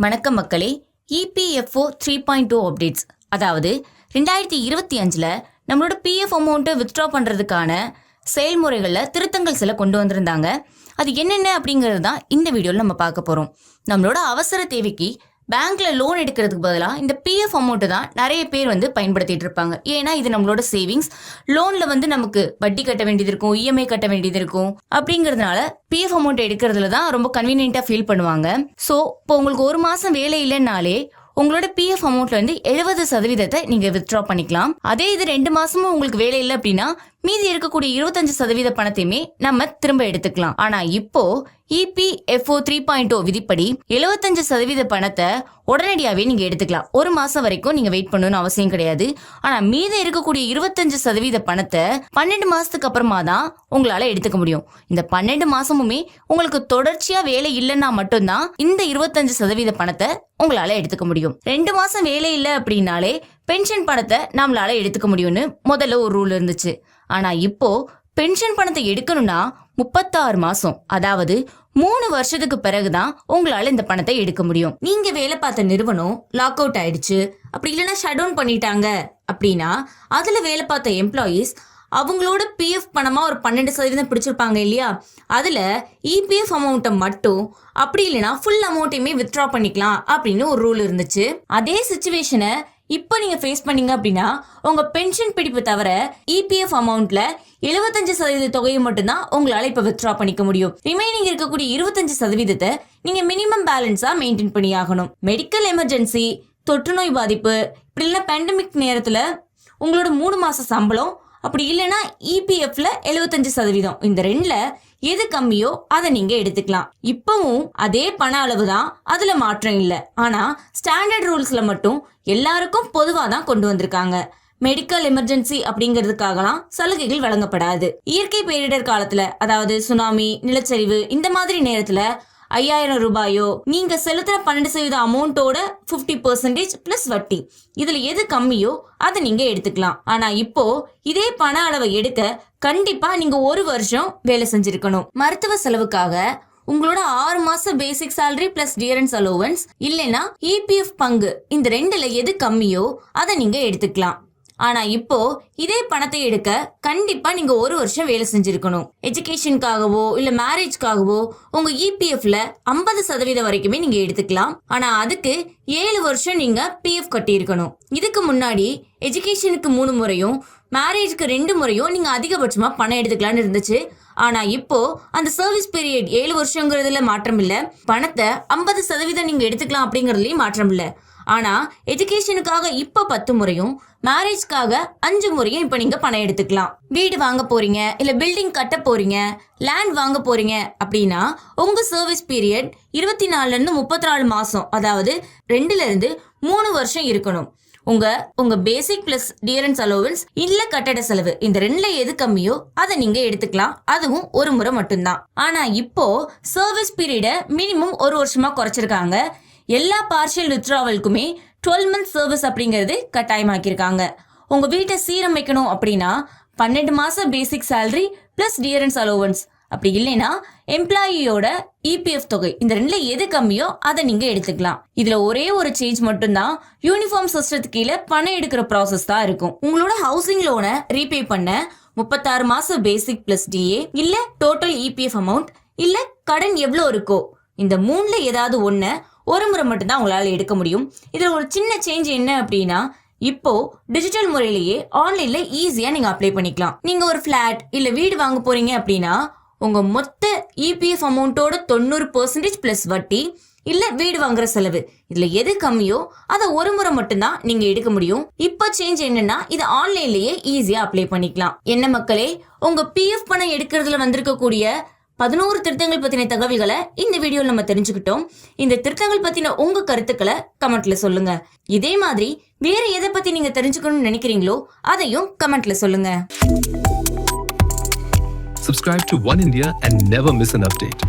வணக்கம் மக்களே. EPFO 3.2 updates, அதாவது 2025ல் நம்மளோட பிஎஃப் அமௌண்ட்டை வித்ட்ரா பண்ணுறதுக்கான செயல்முறைகளில் திருத்தங்கள் சில கொண்டு வந்திருந்தாங்க. அது என்னென்ன அப்படிங்கிறது தான் இந்த வீடியோவில் நம்ம பார்க்க போகிறோம். நம்மளோட அவசர தேவைக்கு பேங்க்ல லோன் எடுக்கிறதுக்கு பதிலாக இந்த பிஎஃப் அமௌண்ட்டு தான் நிறைய பேர் பயன்படுத்திட்டு இருப்பாங்க. ஏன்னா இது நம்மளோட சேவிங்ஸ். லோன்ல நமக்கு வட்டி கட்ட வேண்டியது இருக்கும், இஎம்ஐ கட்ட வேண்டியது இருக்கும். அப்படிங்கிறதுனால பிஎஃப் அமௌண்ட் எடுக்கிறதுல தான் ரொம்ப கன்வீனியன்ட்டா ஃபீல் பண்ணுவாங்க. ஸோ இப்போ உங்களுக்கு ஒரு மாசம் வேலை இல்லைன்னாலே உங்களோட பிஎஃப் அமௌண்ட்ல 70% நீங்க வித்ட்ரா பண்ணிக்கலாம். அதே இது 2 மாசமும் உங்களுக்கு வேலை இல்லை அப்படின்னா மீதி இருக்கக்கூடிய 25% பணத்தையுமே நம்ம திரும்ப எடுத்துக்கலாம். ஆனா இப்போ EPFO 3.0 விதிப்படி 75% பணத்தை உடனடியாவே நீங்க எடுத்துக்கலாம். ஒரு மாசம் வரைக்கும் நீங்க வெயிட் பண்ணணும்னு அவசியம் கிடையாது. ஆனா மீதி இருக்கக்கூடிய 25% பணத்தை 12 மாசத்துக்கு அப்புறமா தான் உங்களால எடுத்துக்க முடியும். இந்த 12 மாசமுமே உங்களுக்கு தொடர்ச்சியா வேலை இல்லைன்னா மட்டும்தான் இந்த 25% பணத்தை உங்களால எடுத்துக்க முடியும். 2 மாசம் வேலை இல்லை அப்படின்னாலே பென்ஷன் பணத்தை நம்மளால எடுத்துக்க முடியும்னு முதல்ல ஒரு ரூல் இருந்துச்சு. ஆனா இப்போ பென்ஷன் பணத்தை எடுக்கணும்னா 36 மாசம், அதாவது 3 வருஷத்துக்கு பிறகுதான் உங்களால இந்த பணத்தை எடுக்க முடியும். நீங்க வேலை பார்த்த நிறுவனம் லாக் அவுட் ஆயிடுச்சு, அப்படி இல்லைன்னா ஷட் டவுன் பண்ணிட்டாங்க அப்படின்னா அதுல வேலை பார்த்த எம்ப்ளாயீஸ் அவங்களோட பிஎஃப் பணமா ஒரு 12% பிடிச்சிருப்பாங்க இல்லையா, அதுல இபிஎஃப் அமௌண்ட்டை மட்டும் அப்படி இல்லைன்னா ஃபுல் அமௌண்ட்டையுமே வித்ட்ரா பண்ணிக்கலாம் அப்படின்னு ஒரு ரூல் இருந்துச்சு. அதே சிச்சுவேஷனை இப்போ நீங்க ஃபேஸ் பண்ணீங்க அப்படின்னா உங்க பென்ஷன் பிடிப்பு தவிர இபிஎஃப் அமௌண்ட்ல 75% தொகையை மட்டும்தான் உங்களால இப்ப வித்ட்ரா பண்ணிக்க முடியும். ரிமைனிங் இருக்கக்கூடிய 25% நீங்க மினிமம் பேலன்ஸா மெயின்டைன் பண்ணி ஆகணும். மெடிக்கல் எமர்ஜென்சி, தொற்று நோய் பாதிப்பு, இப்படி இல்ல பேண்டமிக் நேரத்துல உங்களோட 3 மாச சம்பளம், அப்படி இல்லைன்னா இபிஎஃப்ல 75%, இந்த 2ல எது கம்மியோ அதை நீங்க எடுத்துக்கலாம். இப்பவும் அதே பண அளவு தான், அதுல மாற்றம் இல்லை. ஆனா ஸ்டாண்டர்ட் ரூல்ஸ்ல மட்டும் எல்லாருக்கும் பொதுவா தான் கொண்டு வந்திருக்காங்க. மெடிக்கல் எமர்ஜென்சி அப்படிங்கிறதுக்காகலாம் சலுகைகள் வழங்கப்படாது. இயற்கை பேரிடர் காலத்துல, அதாவது சுனாமி, நிலச்சரிவு, இந்த மாதிரி நேரத்துல 5000 ரூபாயோ நீங்க செலுத்துற 12% அமௌண்டோட 50% பிளஸ் வட்டி, இதுல எது கம்மியோ அதை நீங்க எடுத்துக்கலாம். ஆனா இப்போ இதே பண அளவை எடுக்க கண்டிப்பா நீங்க 1 வருஷம் வேலை செஞ்சிருக்கணும். மருத்துவ செலவுக்காக உங்களோட 6 மாச பேசிக் சேலரி பிளஸ் டியரன்ஸ் அலோவன்ஸ் இல்லைன்னா இபிஎஃப் பங்கு, இந்த 2ல எது கம்மியோ அதை நீங்க எடுத்துக்கலாம். ஆனா இப்போ இதே பணத்தை எடுக்க கண்டிப்பா நீங்க 1 வருஷம் வேலை செஞ்சிருக்கணும். எஜுகேஷனுக்காகவோ இல்ல மேரேஜ்காகவோ உங்க இபிஎஃப்ல 50% வரைக்குமே நீங்க எடுத்துக்கலாம். ஆனா அதுக்கு 7 வருஷம் நீங்க பிஎஃப் கட்டி இருக்கணும். இதுக்கு முன்னாடி எஜுகேஷனுக்கு 3 முறையும் மேரேஜ்க்கு 2 முறையும் நீங்க அதிகபட்சமா பணம் எடுத்துக்கலாம்னு இருந்துச்சு. ஆனா இப்போ அந்த சர்வீஸ் பீரியட் 7 வருஷங்கிறதுல மாற்றம் இல்ல, பணத்தை 50% நீங்க எடுத்துக்கலாம் அப்படிங்கறதுலயும் மாற்றம் இல்ல. ஆனா எஜுகேஷனுக்காக இப்ப 10 முறையும் மேரேஜ்க்காக 5 முறையும் இப்ப நீங்க பணம் எடுத்துக்கலாம். வீடு வாங்க போறீங்க, இல்ல பில்டிங் கட்ட போறீங்க, லேண்ட் வாங்க போறீங்க அப்படின்னா உங்க சர்வீஸ் பீரியட் 24ல இருந்து 34 மாசம், அதாவது 2ல இருந்து 3 வருஷம் இருக்கணும். உங்க பேசிக் பிளஸ் டியரன்ஸ் அலோவன்ஸ் இல்ல கட்டட செலவு, இந்த 2ல எது கம்மியோ அதை நீங்க எடுத்துக்கலாம். அதுவும் 1 முறை மட்டும்தான். ஆனா இப்போ சர்வீஸ் பீரியட மினிமம் 1 வருஷமா குறைச்சிருக்காங்க. எல்லா பார்ஷியல் வித்ட்ராவலுக்குமே 12 month சர்வீஸ் அப்படிங்கிறது கட்டாயமாக்கியிருக்காங்க. உங்க வீட்டை சீரமைக்கணும் அப்படின்னா 12 மாசம் பேசிக் சேலரி பிளஸ் டியரன்ஸ் அலோவன்ஸ், அப்படி இல்லைன்னா எம்ப்ளாயியோட இபிஎஃப் தொகை, இந்த 2ல எது கம்மியோ அதை நீங்க எடுத்துக்கலாம். இதுல ஒரே ஒரு சேஞ்ச் மட்டும்தான், யூனிஃபார்ம் சிஸ்டத்துக்கு கீழே பணம் எடுக்கிற ப்ராசஸ் தான் இருக்கும். உங்களோட ஹவுசிங் லோனை ரீபே பண்ண 36 மாசம் பேசிக் பிளஸ் டிஏ இல்ல டோட்டல் இபிஎஃப் அமௌண்ட் இல்ல கடன் எவ்வளவு இருக்கோ, இந்த 3ல ஏதாவது ஒண்ணு 1 முறை மட்டும்தான் உங்களால எடுக்க முடியும். இதுல ஒரு சின்ன சேஞ்ச் என்ன அப்படின்னா, இப்போ டிஜிட்டல் முறையிலேயே ஆன்லைன்ல ஈஸியா நீங்க அப்ளை பண்ணிக்கலாம். நீங்க ஒரு பிளாட் இல்ல வீடு வாங்க போறீங்க அப்படின்னா உங்க மொத்த இபிஎஃப் அமௌண்டோட 90% பிளஸ் வட்டி இல்ல வீடு வாங்குற செலவு, இதுல எது கம்மியோ அதை 1 முறை மட்டும்தான் நீங்க எடுக்க முடியும். இப்ப சேஞ்ச் என்னன்னா, இது ஆன்லைன்லயே ஈஸியா அப்ளை பண்ணிக்கலாம். என்ன மக்களே, உங்க பிஎஃப் பணம் எடுக்கிறதுல வந்திருக்கக்கூடிய 11 திருத்தங்கள் பத்தின தகவல்களை இந்த வீடியோல நம்ம தெரிஞ்சுக்கிட்டோம். இந்த திருத்தங்கள் பத்தின உங்க கருத்துக்களை கமெண்ட்ல சொல்லுங்க. இதே மாதிரி வேற எதை பத்தி நீங்க தெரிஞ்சுக்கணும்னு நினைக்கிறீங்களோ அதையும் கமெண்ட்ல சொல்லுங்க. Subscribe to One India and never miss an update.